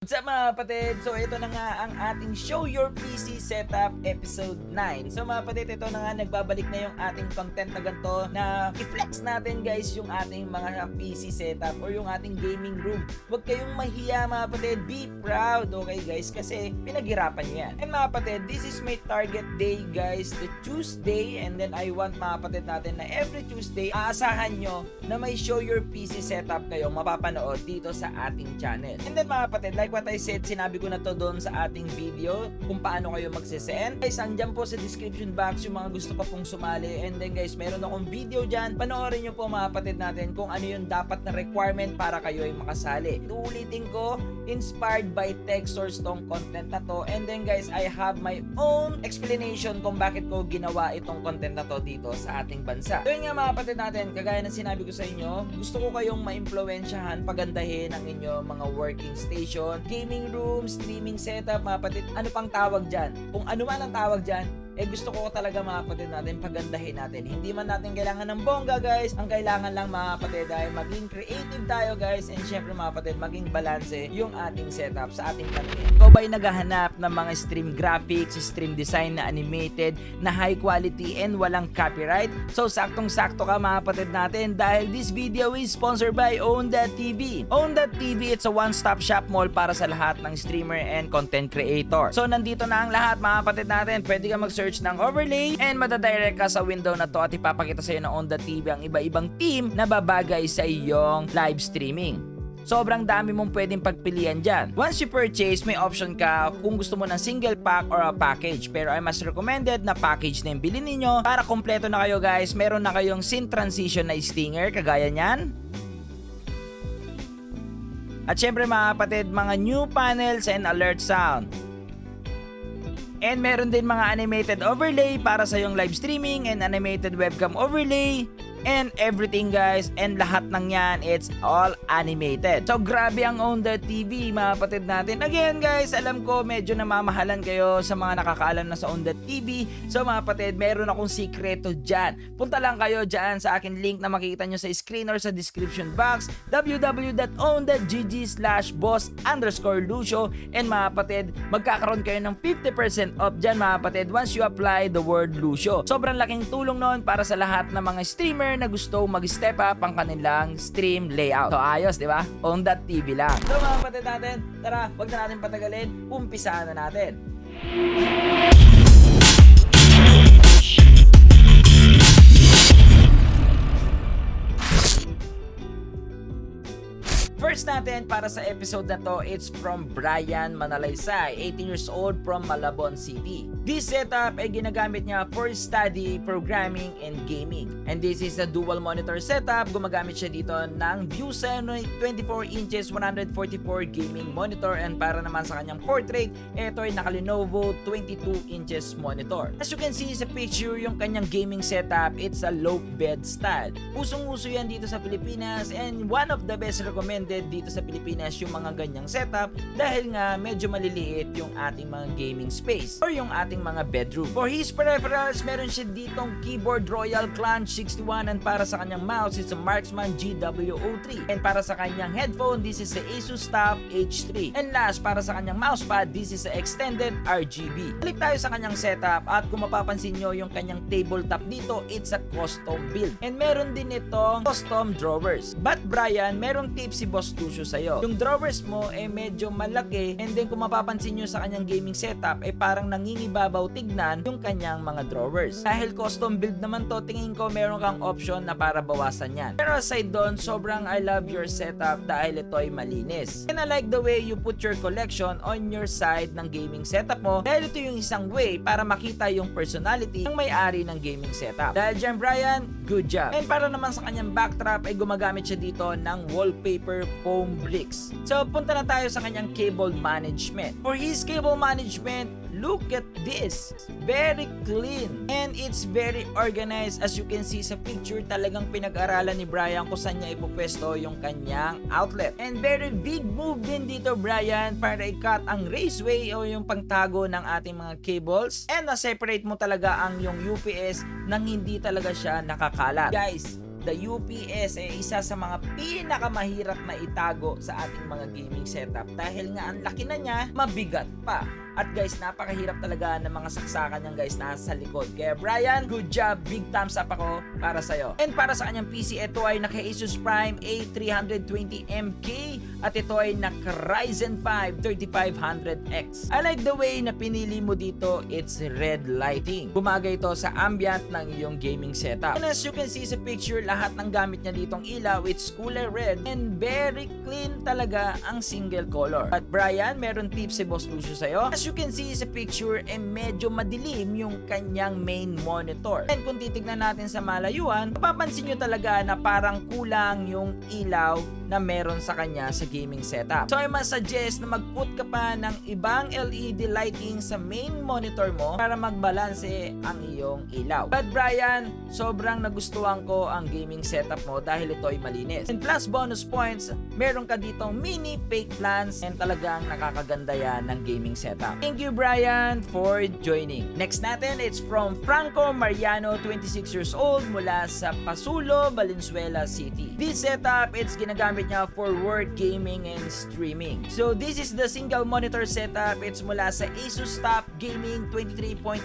What's up mga kapatid? So ito na nga ang ating Show Your PC Setup Episode 9. So mga kapatid, ito na nga nagbabalik na yung ating content na ganito na i-flex natin guys yung ating mga PC setup or yung ating gaming room. Huwag kayong mahiya mga kapatid, be proud, okay guys? Kasi pinaghirapan nyo yan. And mga kapatid, this is my target day guys, the Tuesday, and then I want mga kapatid natin na every Tuesday, aasahan nyo na may Show Your PC Setup kayo mapapanood dito sa ating channel. And then mga kapatid, like what I said, sinabi ko na to doon sa ating video kung paano kayo magsisend. Guys, andyan po sa description box yung mga gusto pa pong sumali. And then guys, meron akong video dyan. Panoorin nyo po mga kapatid natin kung ano yung dapat na requirement para kayo ay makasali. Uulitin ko, inspired by tech source tong content na to. And then guys, I have my own explanation kung bakit ko ginawa itong content na to dito sa ating bansa. So yun nga mga kapatid natin, kagaya ng sinabi ko sa inyo, gusto ko kayong maimpluwensyahan, pagandahin ang inyong mga working station, gaming room, streaming setup, mga kapatid, ano pang tawag dyan? Kung ano man ang tawag dyan, gusto ko talaga mga kapatid natin, pagandahin natin. Hindi man natin kailangan ng bongga guys, ang kailangan lang mga kapatid ay maging creative tayo guys, and syempre mga kapatid, maging balanse yung ating setup sa ating paningin. Ikaw ba'y naghahanap ng mga stream graphics, stream design na animated, na high quality and walang copyright? So saktong-sakto ka mga kapatid natin dahil this video is sponsored by Own.tv. Own.tv, it's a one-stop shop mall para sa lahat ng streamer and content creator. So nandito na ang lahat mga kapatid natin, pwede ka mag-search ng overlay and madadirect ka sa window na to at ipapakita sa iyo ng Own.tv ang iba-ibang team na babagay sa iyong live streaming. Sobrang dami mong pwedeng pagpilian dyan. Once you purchase, may option ka kung gusto mo ng single pack or a package. Pero ay mas recommended na package na yung bilhin ninyo para kompleto na kayo guys. Meron na kayong scene transition na stinger kagaya nyan. At syempre mga kapatid, mga new panels and alert sound. And meron din mga animated overlay para sa yung live streaming and animated webcam overlay and everything guys, and lahat ng yan, it's all animated. So grabe ang Own.tv mga kapatid natin. Again guys, alam ko medyo namamahalan kayo sa mga nakakaalam na sa Own.tv. So mga kapatid, meron akong sikreto dyan. Punta lang kayo dyan sa akin link na makikita nyo sa screen or sa description box, www.own.gg/boss_Lucio, and mga kapatid, magkakaroon kayo ng 50% off dyan mga kapatid once you apply the word Lucio. Sobrang laking tulong noon para sa lahat ng mga streamer na gusto mag-step up ang kanilang stream layout. So ayos, di ba? Own.tv lang. So mga kapatid natin, tara, wag na natin patagalin, umpisaan na natin. First natin para sa episode na to, it's from Brian Manalaysay, 18 years old from Malabon City. This setup ay ginagamit niya for study, programming, and gaming. And this is a dual monitor setup. Gumagamit siya dito ng Vusen 24 inches 144 gaming monitor, and para naman sa kanyang portrait, ito ay naka Lenovo 22 inches monitor. As you can see sa picture, yung kanyang gaming setup, it's a low bed style. Usong-uso yan dito sa Pilipinas, and one of the best recommended dito sa Pilipinas yung mga ganyang setup dahil nga medyo maliliit yung ating mga gaming space or yung ating mga bedroom. For his peripherals, meron siya ditong keyboard Royal Clunch 61, and para sa kanyang mouse, it's a Marksman GW03, and para sa kanyang headphone, this is a Asus TUF H3, and last, para sa kanyang mousepad, this is a extended RGB. Balik tayo sa kanyang setup, at kung mapapansin nyo yung kanyang tabletop dito, it's a custom build, and meron din itong custom drawers. But Brian, merong tips si Boss Lucio sa'yo. Yung drawers mo medyo malaki, and then kung mapapansin nyo sa kanyang gaming setup parang nangingibabaw tignan yung kanyang mga drawers. Dahil custom build naman to, tingin ko meron kang option na para bawasan yan. Pero aside doon, sobrang I love your setup dahil ito ay malinis. And I like the way you put your collection on your side ng gaming setup mo, dahil ito yung isang way para makita yung personality ng may-ari ng gaming setup. Dahil dyan Brian, good job. And para naman sa kanyang backdrop ay gumagamit siya dito ng wallpaper foam bricks. So punta na tayo sa kanyang cable management. For his cable management, look at this, very clean and it's very organized. As you can see sa picture, talagang pinag-aralan ni Brian kung saan niya ipopwesto yung kanyang outlet. And very big move din dito Brian para i-cut ang raceway o yung pangtago ng ating mga cables, and na-separate mo talaga ang yung UPS nang hindi talaga siya nakakalat. Guys, the UPS ay isa sa mga pinakamahirap na itago sa ating mga gaming setup dahil nga ang laki na niya, mabigat pa. At guys, napakahirap talaga ng mga saksakan niyang guys nasa likod. Kaya Brian, good job, big thumbs up ako para sa'yo. And para sa kanyang PC, ito ay naka-Asus Prime A320MK at ito ay naka-Ryzen 5 3500X. I like the way na pinili mo dito, it's red lighting. Bumagay ito sa ambient ng iyong gaming setup. And as you can see sa picture, lahat ng gamit niya ditong ilaw, it's cooler red and very clean talaga ang single color. At Brian, meron tips si Boss Lucio sa'yo. As you can see sa picture, medyo madilim yung kanyang main monitor. And kung titignan natin sa malayuan, mapapansin nyo talaga na parang kulang yung ilaw na meron sa kanya sa gaming setup. So I must suggest na mag-put ka pa ng ibang LED lighting sa main monitor mo para magbalanse ang iyong ilaw. But Brian, sobrang nagustuhan ko ang gaming setup mo dahil ito ay malinis. And plus bonus points, meron ka ditong mini fake plants and talagang nakakaganda yan ng gaming setup. Thank you Brian for joining. Next natin, it's from Franco Mariano, 26 years old, mula sa Pasulo, Valenzuela City. This setup, it's ginagamit niya for work, gaming, and streaming. So this is the single monitor setup. It's mula sa Asus Top Gaming 23.8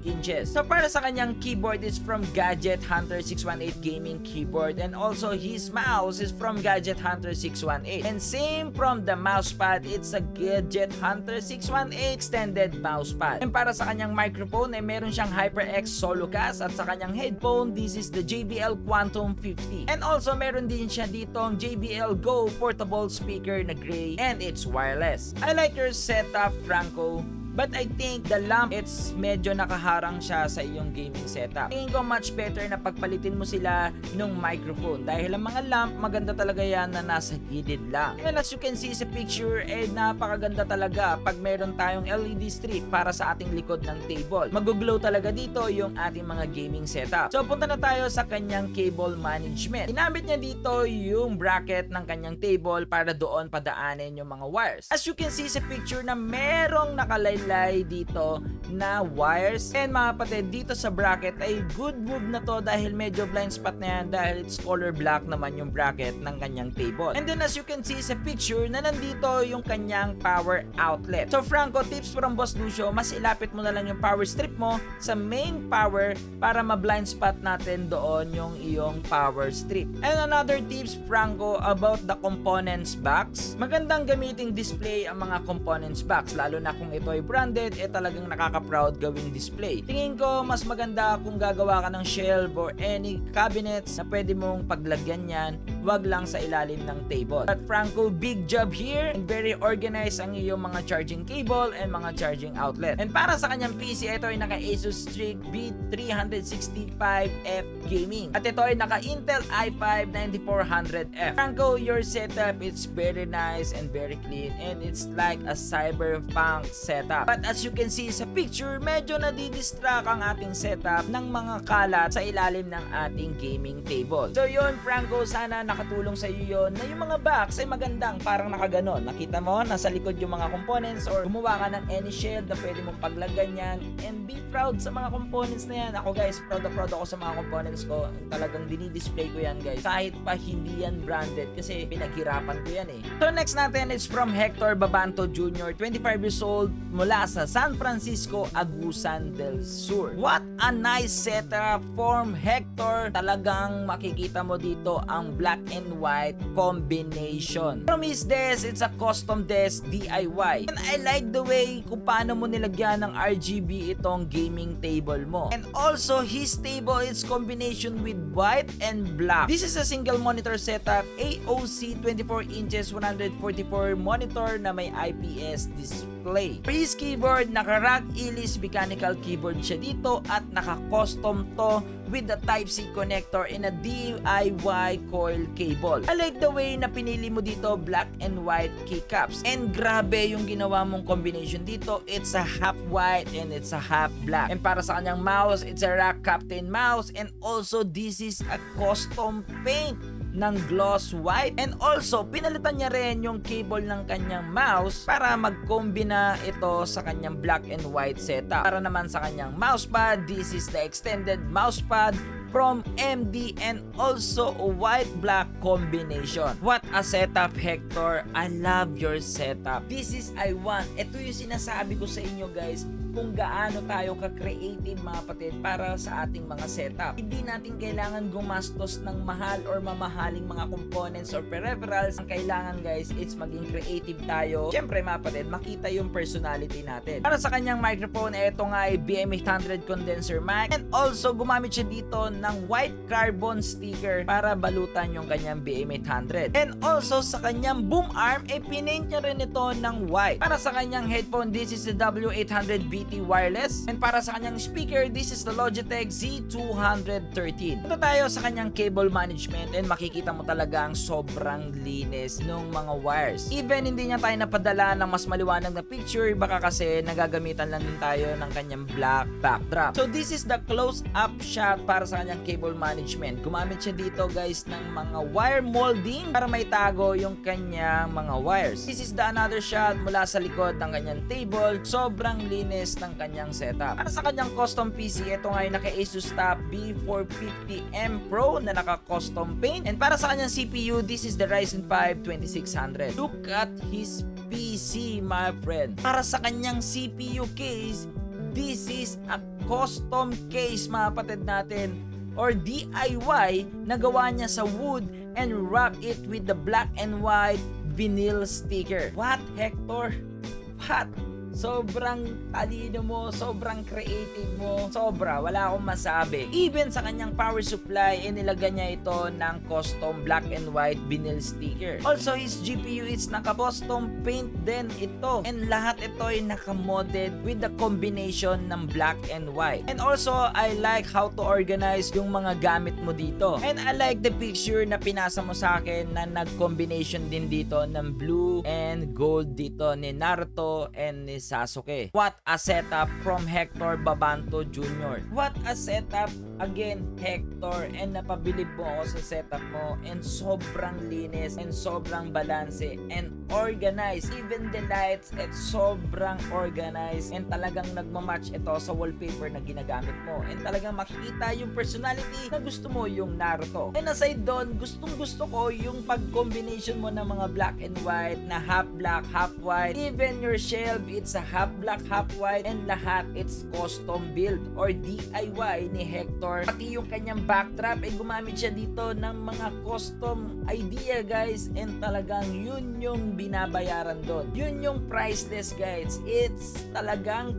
inches. So para sa kanyang keyboard is from Gadget Hunter 618 gaming keyboard, and also his mouse is from Gadget Hunter 618. And same from the mousepad, it's a Gadget Hunter 618 extended mousepad. And para sa kanyang microphone ay meron siyang HyperX Solocast, at sa kanyang headphone, this is the JBL Quantum 50. And also meron din siya ditong JBL Go portable speaker na gray, and it's wireless. I like your setup, Franco. But I think the lamp, it's medyo nakaharang siya sa iyong gaming setup. Tingin ko much better na pagpalitin mo sila nung microphone dahil ang mga lamp, maganda talaga yan na nasa gilid lang. And as you can see sa picture, napakaganda talaga pag meron tayong LED strip para sa ating likod ng table. Mag-glow talaga dito yung ating mga gaming setup. So punta na tayo sa kanyang cable management. Ginamit niya dito yung bracket ng kanyang table para doon padaanin yung mga wires. As you can see sa picture na merong nakalaylay dito na wires. And mga kapatid, dito sa bracket ay good move na to dahil medyo blind spot na yan dahil it's color black naman yung bracket ng kanyang table. And then as you can see sa picture na nandito yung kanyang power outlet. So Franco, tips from Boss Lucio, mas ilapit mo na lang yung power strip mo sa main power para ma-blind spot natin doon yung iyong power strip. And another tips, Franco, about the components box. Magandang gamiting display ang mga components box, lalo na kung ito ay branded, talagang nakaka-proud gawing display. Tingin ko mas maganda kung gagawa ka ng shelf or any cabinets na pwede mong paglagyan yan, wag lang sa ilalim ng table. But Franco, big job here, and very organized ang iyong mga charging cable and mga charging outlet. And para sa kanyang PC, ito ay naka Asus Strix B365F gaming. At ito ay naka Intel i5 9400F. Franco, your setup, it's very nice and very clean, and it's like a cyberpunk setup. But as you can see sa picture, medyo nadidistract ang ating setup ng mga kalat sa ilalim ng ating gaming table. So yun, Franco, sana nakatulong sa iyo yun na yung mga box ay magandang parang nakaganon. Nakita mo, nasa likod yung mga components, or gumawa ka ng any shell na pwede mong paglagyan yan, and be proud sa mga components na yan. Ako guys, proud ako sa mga components ko. Talagang dinidisplay ko yan guys. Kahit pa hindi yan branded kasi pinaghirapan ko yan eh. So next natin is from Hector Babanto Jr., 25 years old, mula sa San Francisco, Agusan del Sur. What a nice setup from Hector. Talagang makikita mo dito ang black and white combination. From his desk, it's a custom desk DIY. And I like the way kung paano mo nilagyan ng RGB itong gaming table mo. And also, his table is combination with white and black. This is a single monitor setup, AOC 24 inches 144 monitor na may IPS display. For his keyboard, naka-rack Ilis mechanical keyboard siya dito at naka-custom to with the Type-C connector in a DIY coil cable. I like the way na pinili mo dito black and white keycaps. And grabe yung ginawa mong combination dito. It's a half white and it's a half black. And para sa kanyang mouse, it's a rack captain mouse, and also this is a custom paint ng gloss white. And also, pinalitan niya rin yung cable ng kanyang mouse para magkombina ito sa kanyang black and white setup. Para naman sa kanyang mousepad, this is the extended mousepad from MD and also a white-black combination. What a setup, Hector. I love your setup. This is I want. Ito yung sinasabi ko sa inyo guys, kung gaano tayo ka-creative mga kapatid para sa ating mga setup. Hindi natin kailangan gumastos ng mahal or mamahaling mga components or peripherals. Ang kailangan guys, it's maging creative tayo. Siyempre mga kapatid, makita yung personality natin. Para sa kanyang microphone, ito nga ay BM800 condenser mic. And also, gumamit siya dito ng white carbon sticker para balutan yung kanyang BM800. And also, sa kanyang boom arm, pinaint niya rin ito ng white. Para sa kanyang headphone, this is the W800 BT wireless. And para sa kanyang speaker, this is the Logitech Z213. Ito tayo sa kanyang cable management and makikita mo talaga ang sobrang linis ng mga wires. Even hindi niya tayo napadala ng mas maliwanag na picture, baka kasi nagagamitan lang din tayo ng kanyang black backdrop. So this is the close-up shot para sa kanyang cable management. Gumamit siya dito guys ng mga wire molding para may tago yung kanyang mga wires. This is the another shot mula sa likod ng kanyang table. Sobrang linis ng kanyang setup. Para sa kanyang custom PC, ito nga yung naka-Asus Top B450M Pro na naka-custom paint. And para sa kanyang CPU, this is the Ryzen 5 2600. Look at his PC, my friend. Para sa kanyang CPU case, this is a custom case mga kapatid natin or DIY na gawa niya sa wood and wrap it with the black and white vinyl sticker. What, Hector? What? Sobrang talino mo, sobrang creative mo, sobra, wala akong masabi. Even sa kanyang power supply, inilagay niya ito ng custom black and white vinyl sticker. Also, his GPU is naka-custom paint din ito. And lahat ito ay naka-modded with the combination ng black and white. And also, I like how to organize yung mga gamit mo dito. And I like the picture na pinasa mo sa akin na nag-combination din dito ng blue and gold dito ni Naruto and ni Sasuke. What a setup from Hector Babanto Jr. What a setup again, Hector. And napabilib mo ako sa setup mo. And sobrang linis and sobrang balanse and organized. Even the lights, it's sobrang organized. And talagang nagmamatch ito sa wallpaper na ginagamit mo. And talagang makikita yung personality na gusto mo, yung Naruto. And aside doon, gustong gusto ko yung pag-combination mo ng mga black and white na half black, half white. Even your shelf, it's a half black, half white, and lahat it's custom build or DIY ni Hector. Pati yung kanyang backdrop ay gumamit siya dito ng mga custom idea guys, and talagang yun yung binabayaran doon. Yun yung priceless guys. It's talagang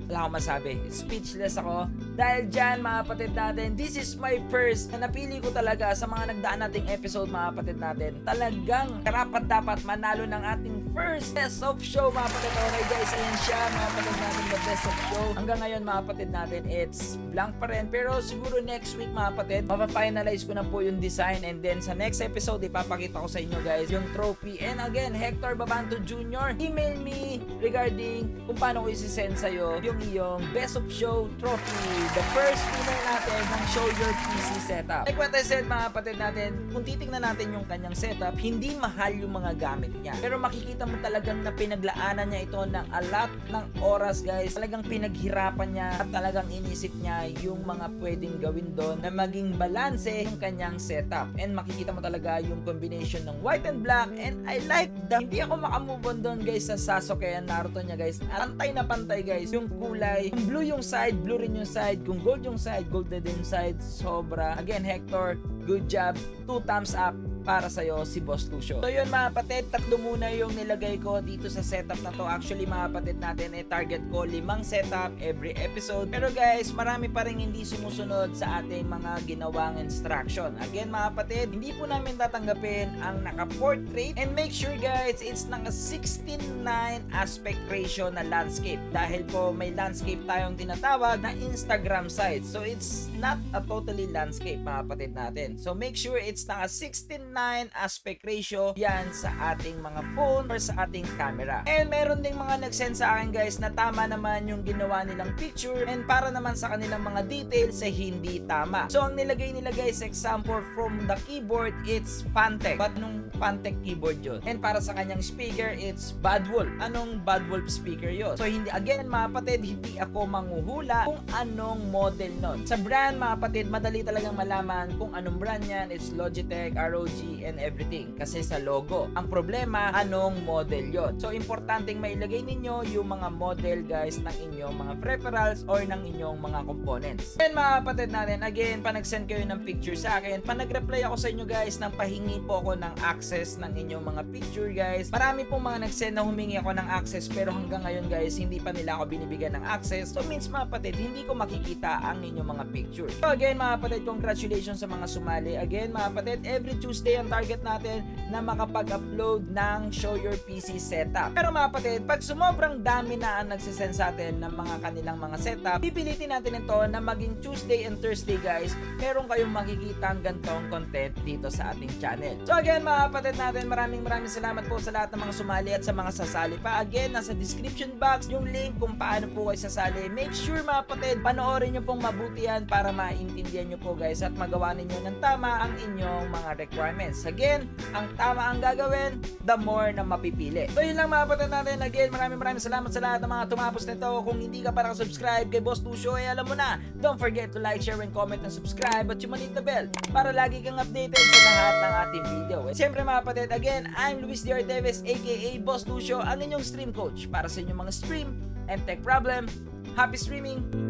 wala akong masabi. Speechless ako. Dahil dyan mga kapatid natin, this is my first na napili ko talaga sa mga nagdaan nating episode mga kapatid natin. Talagang karapat dapat manalo ng ating first best of show mga kapatid. Okay guys, ayan siya mga kapatid natin, the best of show. Hanggang ngayon mga kapatid natin, it's blank pa rin. Pero siguro next week mga kapatid, mapafinalize ko na po yung design, and then sa next episode, ipapakita ko sa inyo guys yung trophy. And again, Hector Babanto Jr., email me regarding kung paano ko isi-send sa'yo yung iyong best of show trophy. The first winner natin ng Show Your PC Setup. Like what I said mga kapatid natin, kung titignan natin yung kanyang setup, hindi mahal yung mga gamit niya. Pero makikita mo talagang na pinaglaanan niya ito ng a lot ng oras guys. Talagang pinaghirapan niya at talagang inisip niya yung mga pwedeng gawin doon na maging balanse yung kanyang setup. And makikita mo talaga yung combination ng white and black, and I like that. Hindi ako makamove on doon guys sa Sasuke and Naruto niya guys. Pantay na pantay guys. Yung kulay, kung blue yung side, blue rin yung side. Kung gold yung side, gold na din side. Sobra. Again, Hector, good job. 2 thumbs up para sa'yo, si Boss Lucio. So yun mga kapatid, tatlo muna yung nilagay ko dito sa setup na to. Actually mga kapatid natin, target ko 5 setup every episode. Pero guys, marami pa rin hindi sumusunod sa ating mga ginawang instruction. Again mga kapatid, hindi po namin tatanggapin ang naka-portrait, and make sure guys, it's naka 16:9 aspect ratio na landscape. Dahil po may landscape tayong tinatawag na Instagram site. So it's not a totally landscape mga kapatid natin. So make sure it's naka 16:9 aspect ratio yan sa ating mga phone or sa ating camera. And meron ding mga nag-send sa akin guys na tama naman yung ginawa nilang picture and para naman sa kanilang mga details ay hindi tama. So ang nilagay nila guys, example from the keyboard, it's Fantech. But nung Fantech keyboard yun? And para sa kanyang speaker, it's Bad Wolf. Anong Bad Wolf speaker yun? So hindi, again mga kapatid, hindi ako manghuhula kung anong model nun. Sa brand mga kapatid, madali talagang malaman kung anong brand yan. It's Logitech, ROG, and everything. Kasi sa logo. Ang problema, anong model yon. So importanteng mailagay ninyo yung mga model guys ng inyong mga peripherals or ng inyong mga components. And mga kapatid natin, again, pa nag-send kayo ng picture sa akin, pa nag-reply ako sa inyo guys nang pahingi po ako ng access ng inyong mga picture guys. Marami pong mga nag-send na humingi ako ng access pero hanggang ngayon guys, hindi pa nila ako binibigyan ng access. So means mga kapatid, hindi ko makikita ang inyong mga picture. So again mga kapatid, congratulations sa mga sumali. Again mga kapatid, every Tuesday ang target natin na makapag-upload ng Show Your PC Setup. Pero mga kapatid, pag sumobrang dami na ang nagsisend sa atin ng mga kanilang mga setup, pipilitin natin ito na maging Tuesday and Thursday guys, meron kayong makikita ang gantong content dito sa ating channel. So again mga kapatid natin, maraming salamat po sa lahat ng mga sumali at sa mga sasali pa. Again, nasa description box yung link kung paano po kayo sasali. Make sure mga kapatid, panoorin nyo pong mabuti yan para maintindihan nyo po guys at magawa ninyo ng tama ang inyong mga requirements. Again, ang tama ang gagawin, the more na mapipili. So yun lang mga kapatid natin. Again, maraming salamat sa lahat ng mga tumapos nito. Kung hindi ka pa nakasubscribe kay Boss Lucio, ay alam mo na, don't forget to like, share, and comment, and subscribe at humanit the bell para lagi kang updated sa lahat ng ating video. At syempre mga kapatid, again, I'm Luis Diarteves aka Boss Lucio, ang inyong stream coach para sa inyong mga stream and tech problem. Happy streaming!